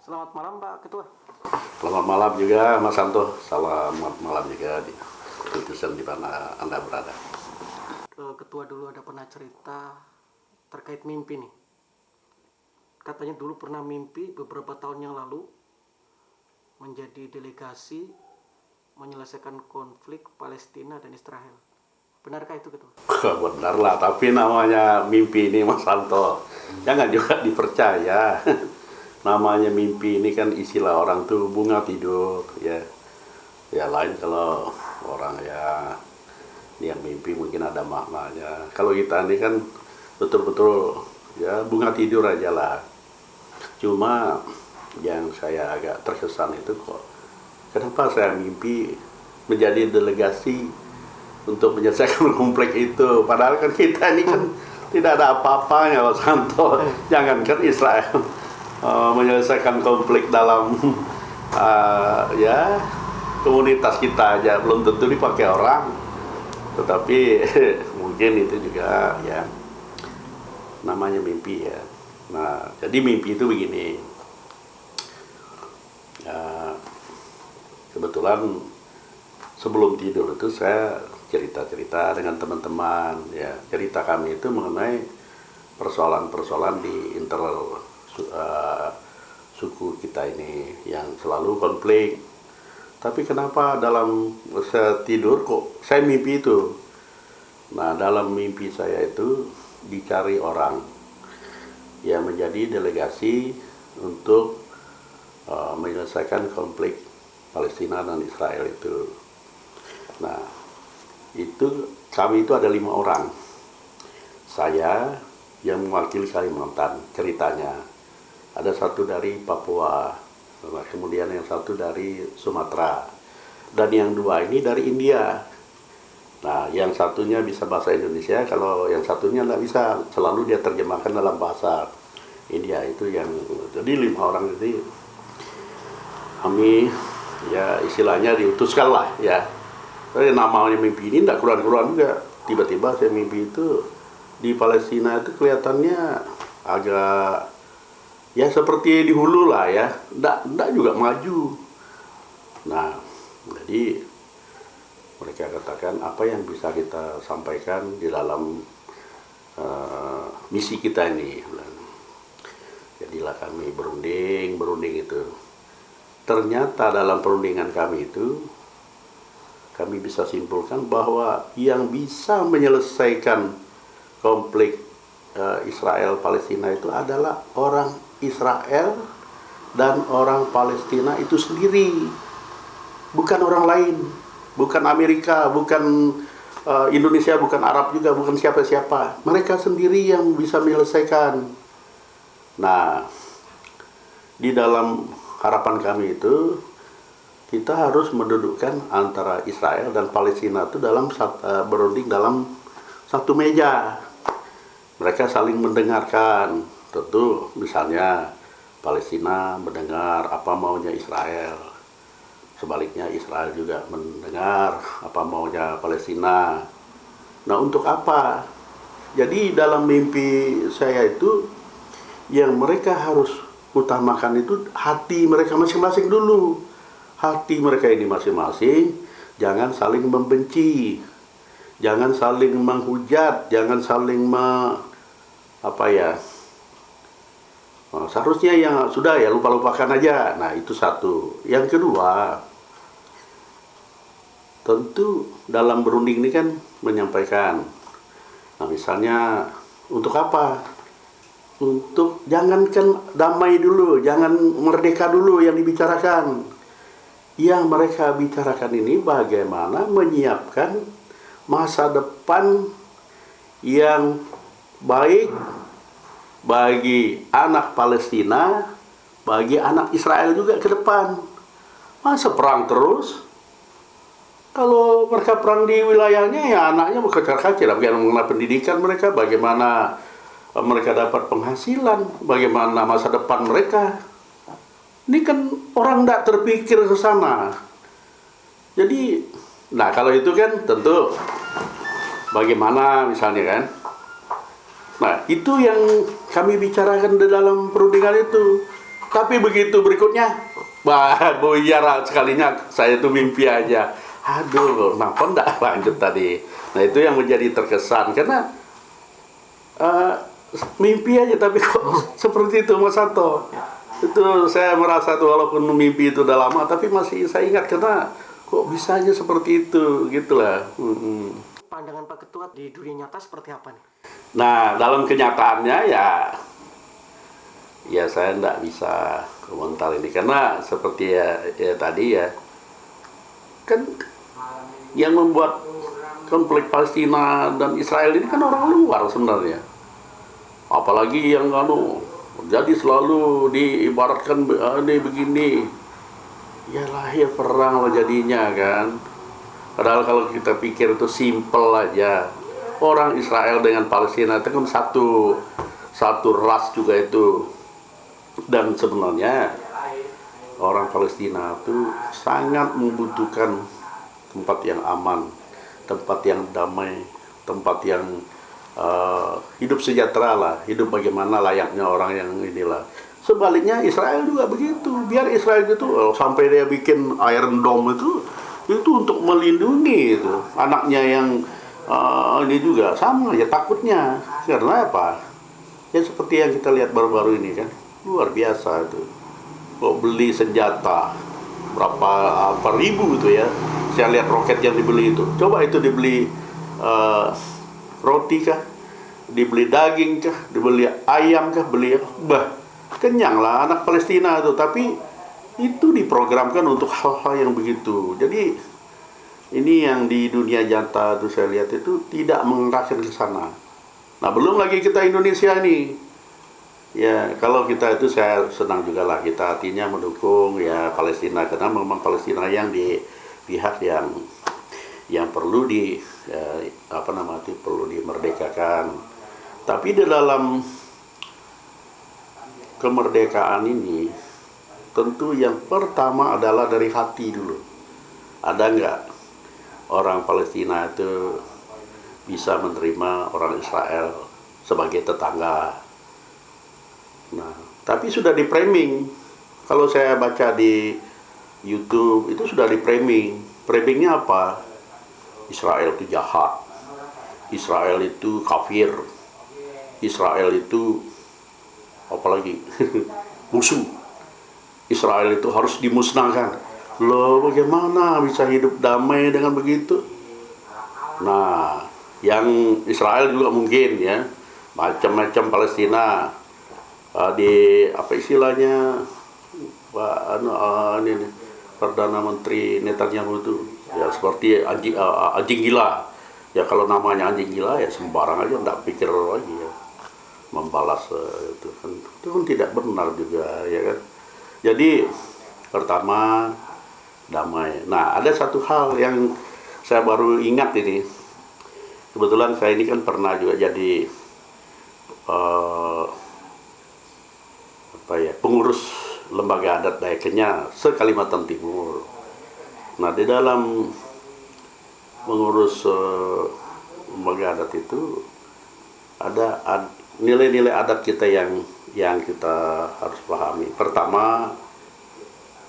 Selamat malam Pak Ketua. Selamat malam juga Mas Santo. Selamat malam juga di Putusan di mana Anda berada. Ketua dulu ada pernah cerita terkait mimpi nih. Katanya dulu pernah mimpi beberapa tahun yang lalu menjadi delegasi menyelesaikan konflik Palestina dan Israel. Benarkah itu Ketua? Benar lah, tapi namanya mimpi ini Mas Santo. Jangan juga dipercaya. Namanya mimpi ini kan istilah orang tuh bunga tidur ya. Ya lain kalau orang yang mimpi mungkin ada maknanya. Kalau kita ini kan betul-betul ya bunga tidur aja lah. Cuma yang saya agak terkesan itu kok kenapa saya mimpi menjadi delegasi untuk menyelesaikan konflik itu, padahal kan kita ini kan tidak ada apa-apanya Mas Santo. Jangankan Israel menyelesaikan konflik dalam ya komunitas kita aja belum tentu dipakai orang, tetapi mungkin itu juga ya namanya mimpi ya. Nah jadi mimpi itu begini ya, kebetulan sebelum tidur itu saya cerita-cerita dengan teman-teman ya, cerita kami itu mengenai persoalan-persoalan di internal suku kita ini yang selalu konflik. Tapi kenapa dalam saya tidur kok saya mimpi itu? Nah dalam mimpi saya itu dicari orang yang menjadi delegasi untuk menyelesaikan konflik Palestina dan Israel itu. Nah itu kami itu ada 5 orang. Saya yang mewakili Kalimantan ceritanya. Ada satu dari Papua, kemudian yang satu dari Sumatera, dan yang 2 ini dari India. Nah, yang satunya bisa bahasa Indonesia, kalau yang satunya nggak bisa, selalu dia terjemahkan dalam bahasa India. Itu yang, jadi 5 orang itu kami ya istilahnya diutuskan lah ya. Tapi namanya mimpi ini nggak keluar-keluar juga. Tiba-tiba saya mimpi itu di Palestina itu kelihatannya agak ya seperti di hulu lah ya, nggak juga maju. Nah, jadi mereka katakan apa yang bisa kita sampaikan di dalam misi kita ini. Jadilah kami berunding itu. Ternyata dalam perundingan kami itu, kami bisa simpulkan bahwa yang bisa menyelesaikan konflik Israel Palestina itu adalah orang Israel dan orang Palestina itu sendiri, bukan orang lain, bukan Amerika, bukan Indonesia, bukan Arab juga, bukan siapa-siapa. Mereka sendiri yang bisa menyelesaikan. Nah, di dalam harapan kami itu kita harus mendudukkan antara Israel dan Palestina itu dalam berunding dalam satu meja. Mereka saling mendengarkan. Tentu misalnya Palestina mendengar apa maunya Israel, sebaliknya Israel juga mendengar apa maunya Palestina. Nah untuk apa? Jadi dalam mimpi saya itu yang mereka harus utamakan itu hati mereka masing-masing dulu. Hati mereka ini masing-masing jangan saling membenci, jangan saling menghujat, jangan saling seharusnya yang sudah ya lupakan aja. Nah itu satu. Yang kedua, tentu dalam berunding ini kan menyampaikan, nah misalnya untuk apa? Untuk jangankan damai dulu, jangan merdeka dulu yang dibicarakan. Yang mereka bicarakan ini bagaimana menyiapkan masa depan yang baik bagi anak Palestina, bagi anak Israel juga ke depan. Masa perang terus? Kalau mereka perang di wilayahnya ya anaknya berkacar-kacir. Bagaimana pendidikan mereka, bagaimana mereka dapat penghasilan, bagaimana masa depan mereka. Ini kan orang tidak terpikir ke sana. Jadi, nah kalau itu kan tentu bagaimana misalnya kan. Nah itu yang kami bicarakan di dalam perundingan itu. Tapi begitu berikutnya, wah buyar sekalinya saya tuh mimpi aja. Aduh, kenapa enggak lanjut tadi? Nah itu yang menjadi terkesan karena mimpi aja tapi kok seperti itu Mas Santo. Itu saya merasa tuh walaupun mimpi itu udah lama tapi masih saya ingat karena kok bisa aja seperti itu gitulah. Pandangan Pak Ketua di dunia nyata seperti apa nih? Nah dalam kenyataannya ya saya enggak bisa komentar ini karena seperti ya tadi ya kan yang membuat konflik Palestina dan Israel ini kan orang luar sebenarnya. Apalagi yang jadi selalu diibaratkan ini begini. Ya lahir perang lah jadinya kan. Padahal kalau kita pikir itu simple aja. Orang Israel dengan Palestina itu kan satu ras juga itu. Dan sebenarnya orang Palestina itu sangat membutuhkan tempat yang aman, tempat yang damai, tempat yang hidup sejahtera lah, hidup bagaimana layaknya orang yang inilah. Sebaliknya Israel juga begitu. Biar Israel gitu sampai dia bikin Iron Dome itu untuk melindungi itu anaknya yang ini juga sama ya takutnya. Karena apa? Ya seperti yang kita lihat baru-baru ini kan, luar biasa itu. Kok beli senjata berapa ribu itu ya. Saya lihat roket yang dibeli itu. Coba itu dibeli roti kah? Dibeli daging kah? Dibeli ayam kah? Kenyang lah anak Palestina itu. Tapi itu diprogramkan untuk hal-hal yang begitu. Jadi ini yang di dunia nyata itu saya lihat itu tidak mengarahkan ke sana. Nah belum lagi kita Indonesia nih. Ya kalau kita itu saya senang juga lah kita artinya mendukung ya Palestina karena memang Palestina yang di pihak yang perlu perlu dimerdekakan. Tapi di dalam kemerdekaan ini tentu yang pertama adalah dari hati dulu. Ada nggak orang Palestina itu bisa menerima orang Israel sebagai tetangga? Nah, tapi sudah di framing. Kalau saya baca di YouTube itu sudah di framing. Framingnya apa? Israel itu jahat. Israel itu kafir. Israel itu apalagi musuh. Israel itu harus dimusnahkan. Loh, bagaimana bisa hidup damai dengan begitu? Nah, yang Israel juga mungkin ya, macam-macam Palestina. Di apa istilahnya ini Perdana Menteri Netanyahu itu ya seperti anjing gila ya. Kalau namanya anjing gila ya sembarang aja nggak pikir lagi ya membalas itu kan tidak benar juga ya kan. Jadi pertama damai. Nah ada satu hal yang saya baru ingat ini, kebetulan saya ini kan pernah juga jadi pengurus lembaga adat Dayak se-Kalimantan Timur. Nah di dalam mengurus lembaga adat itu ada nilai-nilai adat kita yang kita harus pahami. Pertama,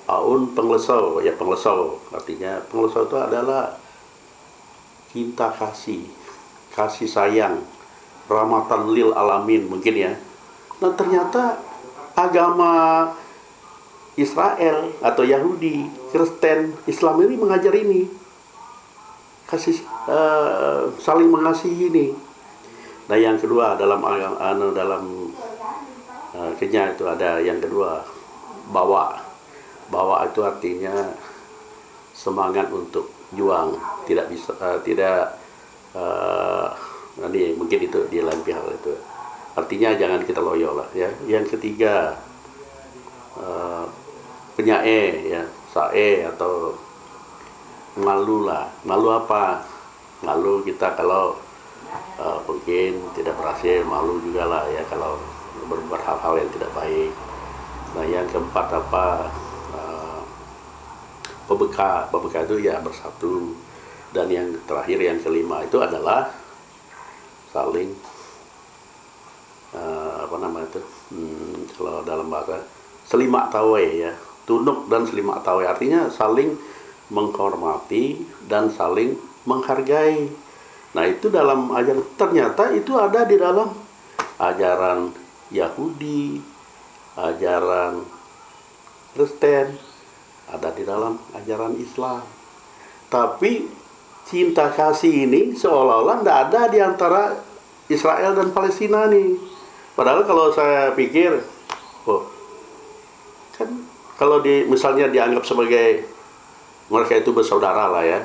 aun penglesau, ya penglesau artinya penglesau itu adalah cinta kasih sayang, rahmatan lil alamin mungkin ya. Nah ternyata agama Israel atau Yahudi, Kristen, Islam ini mengajar ini saling mengasihi ini. Nah yang kedua dalam Kenya itu ada yang kedua bawa itu artinya semangat untuk juang, tidak bisa nanti mungkin itu di lain pihak itu. Artinya jangan kita loyo lah ya. Yang ketiga penyae ya, sae atau malu lah. Malu apa? Malu kita kalau mungkin tidak berhasil, malu juga lah ya kalau berbuat hal-hal yang tidak baik. Nah yang keempat apa? Pebeka itu ya bersatu. Dan yang terakhir yang kelima itu adalah saling kalau dalam bahasa selimak tawai ya, tunuk dan selimak tawai, artinya saling menghormati dan saling menghargai. Nah itu dalam ajaran, ternyata itu ada di dalam ajaran Yahudi, ajaran Kristen, ada di dalam ajaran Islam. Tapi cinta kasih ini seolah-olah tidak ada di antara Israel dan Palestina nih. Padahal kalau saya pikir, oh, kan kalau misalnya dianggap sebagai mereka itu bersaudara lah ya.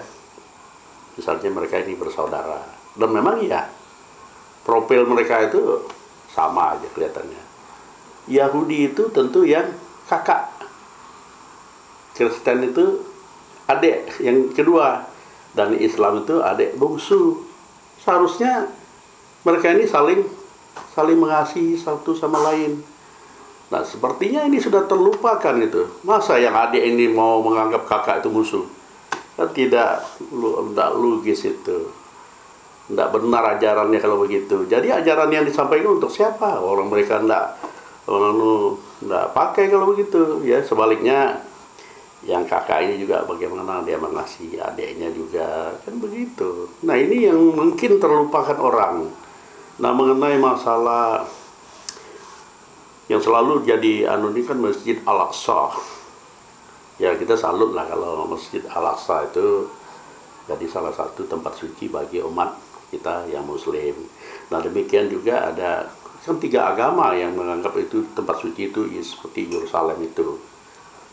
Misalnya mereka ini bersaudara. Dan memang iya, profil mereka itu sama aja kelihatannya. Yahudi itu tentu yang kakak, Kristen itu adik yang kedua, dan Islam itu adik bungsu. Seharusnya mereka ini saling mengasihi satu sama lain. Nah sepertinya ini sudah terlupakan itu. Masa yang adik ini mau menganggap kakak itu musuh? Kan tidak logis itu. Tidak benar ajarannya kalau begitu. Jadi ajaran yang disampaikan untuk siapa? Orang mereka tidak pakai kalau begitu. Ya sebaliknya, yang kakak ini juga bagaimana dia mengasihi adiknya juga, kan begitu. Nah ini yang mungkin terlupakan orang. Nah mengenai masalah yang selalu jadi ini kan Masjid Al-Aqsa. Ya kita salut lah kalau Masjid Al-Aqsa itu jadi salah satu tempat suci bagi umat kita yang Muslim. Nah demikian juga ada kan 3 agama yang menganggap itu tempat suci itu seperti Yerusalem itu.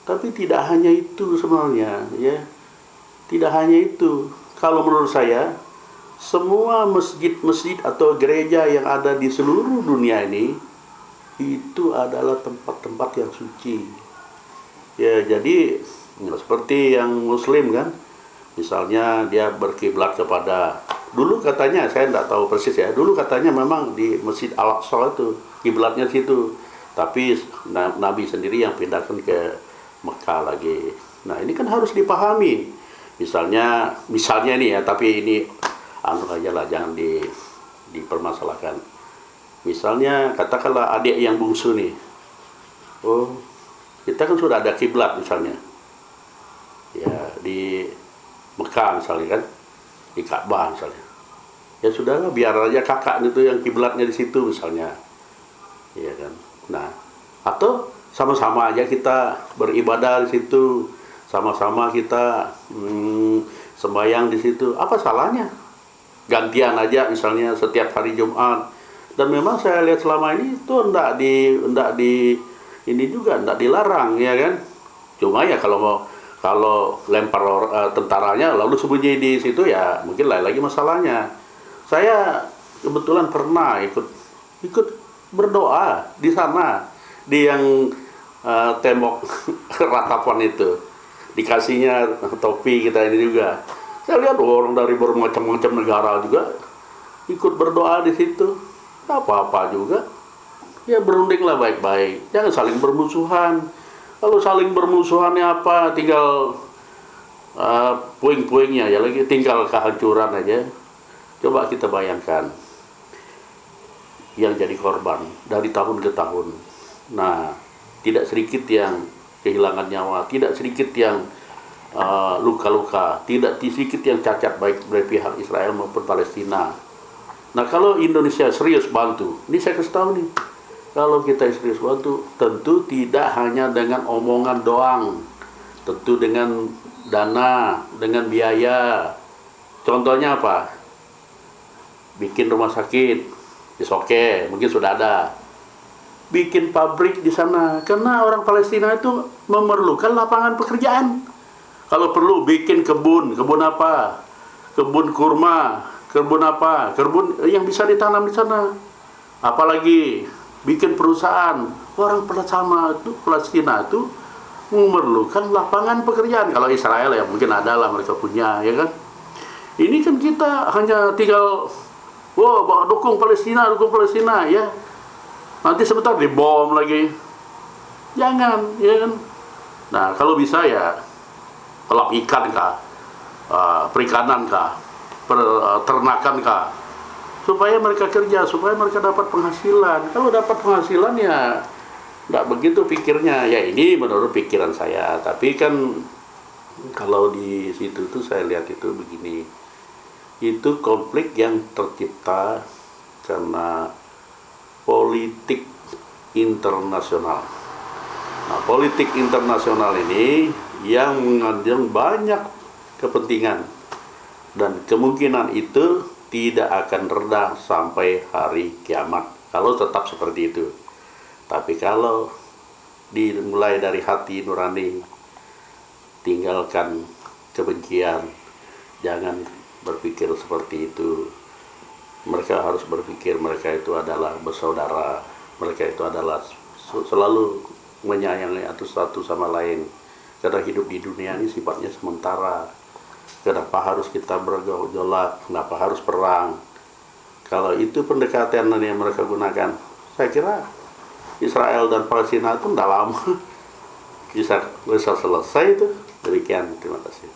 Tapi tidak hanya itu sebenarnya, ya. Tidak hanya itu. Kalau menurut saya, semua masjid-masjid atau gereja yang ada di seluruh dunia ini itu adalah tempat-tempat yang suci. Ya, jadi seperti yang Muslim kan, misalnya dia berkiblat kepada, dulu katanya, saya tidak tahu persis ya, dulu katanya memang di Masjid Al-Aqsa itu kiblatnya situ, tapi Nabi sendiri yang pindahkan ke Mekah lagi. Nah ini kan harus dipahami. Misalnya ini ya, tapi ini aja lah, jangan dipermasalahkan. Misalnya katakanlah adik yang bungsu nih, oh kita kan sudah ada kiblat misalnya, ya di Mekah misalnya kan, di Ka'bah misalnya. Ya sudahlah, biar aja kakak itu yang kiblatnya di situ misalnya, ya kan. Nah atau sama-sama aja kita beribadah di situ, sama-sama kita sembahyang di situ. Apa salahnya? Gantian aja misalnya setiap hari Jumat. Dan memang saya lihat selama ini itu enggak ini juga enggak dilarang, ya kan? Cuma ya kalau lempar tentaranya lalu sembunyi di situ, ya mungkin lain lagi masalahnya. Saya kebetulan pernah ikut berdoa di sana, di yang tembok ratapan itu, dikasihnya topi kita ini juga. Saya lihat orang dari bermacam-macam negara juga ikut berdoa di situ. Apa-apa juga. Ya berundinglah baik-baik, jangan saling bermusuhan. Kalau saling bermusuhannya apa, tinggal puing-puingnya ya, lagi tinggal kehancuran aja. Coba kita bayangkan yang jadi korban dari tahun ke tahun. Nah, tidak sedikit yang kehilangan nyawa, tidak sedikit yang luka-luka, tidak sedikit yang cacat baik dari pihak Israel maupun Palestina. Nah kalau Indonesia serius bantu, ini saya kasih tahu nih, kalau kita serius bantu, tentu tidak hanya dengan omongan doang, tentu dengan dana, dengan biaya. Contohnya apa? Bikin rumah sakit, oke, mungkin sudah ada. Bikin pabrik di sana, karena orang Palestina itu memerlukan lapangan pekerjaan. Kalau perlu bikin kebun apa? Kebun kurma, kebun apa? Kebun yang bisa ditanam di sana. Apalagi bikin perusahaan. Orang Palestina itu memerlukan lapangan pekerjaan. Kalau Israel ya mungkin ada lah, mereka punya, ya kan? Ini kan kita hanya tinggal dukung Palestina ya. Nanti sebentar dibom lagi. Jangan, ya kan? Nah, kalau bisa ya kolam ikan kah, perikanan kah, ternakan kah, supaya mereka kerja, supaya mereka dapat penghasilan. Kalau dapat penghasilan ya Nggak begitu pikirnya, ya ini menurut pikiran saya. Tapi kan kalau di situ tuh saya lihat itu begini, itu konflik yang tercipta karena politik internasional. Nah, politik internasional ini yang mengandung banyak kepentingan dan kemungkinan itu tidak akan reda sampai hari kiamat kalau tetap seperti itu. Tapi kalau dimulai dari hati nurani, tinggalkan kebencian, jangan berpikir seperti itu. Mereka harus berpikir mereka itu adalah bersaudara, mereka itu adalah selalu menyayangi satu sama lain. Karena hidup di dunia ini sifatnya sementara. Kenapa harus kita bergejolak? Kenapa harus perang? Kalau itu pendekatan yang mereka gunakan, saya kira Israel dan Palestina itu tidak lama bisa selesai itu. Demikian, terima kasih.